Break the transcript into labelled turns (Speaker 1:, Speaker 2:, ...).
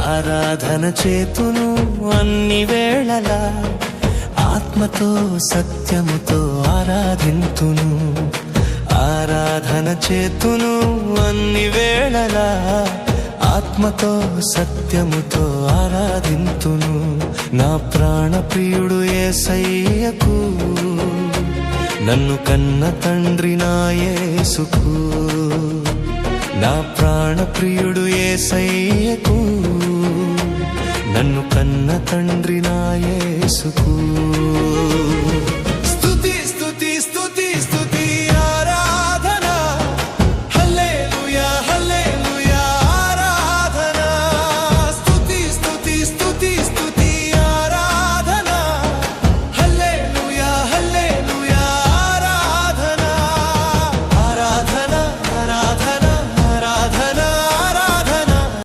Speaker 1: ఆరాధన చేతును అన్ని వేళలా, ఆత్మతో సత్యముతో ఆరాధింతును. ఆరాధన చేతును అన్ని వేళలా, ఆత్మతో సత్యముతో ఆరాధింతును. నా ప్రాణ ప్రియుడు యేసయ్యకు, నన్ను కన్న తండ్రి నా యేసుకు. నా ప్రాణ ప్రియుడు యేసయ్యకు, నన్ను కన్న తండ్రి నా యేసుకు.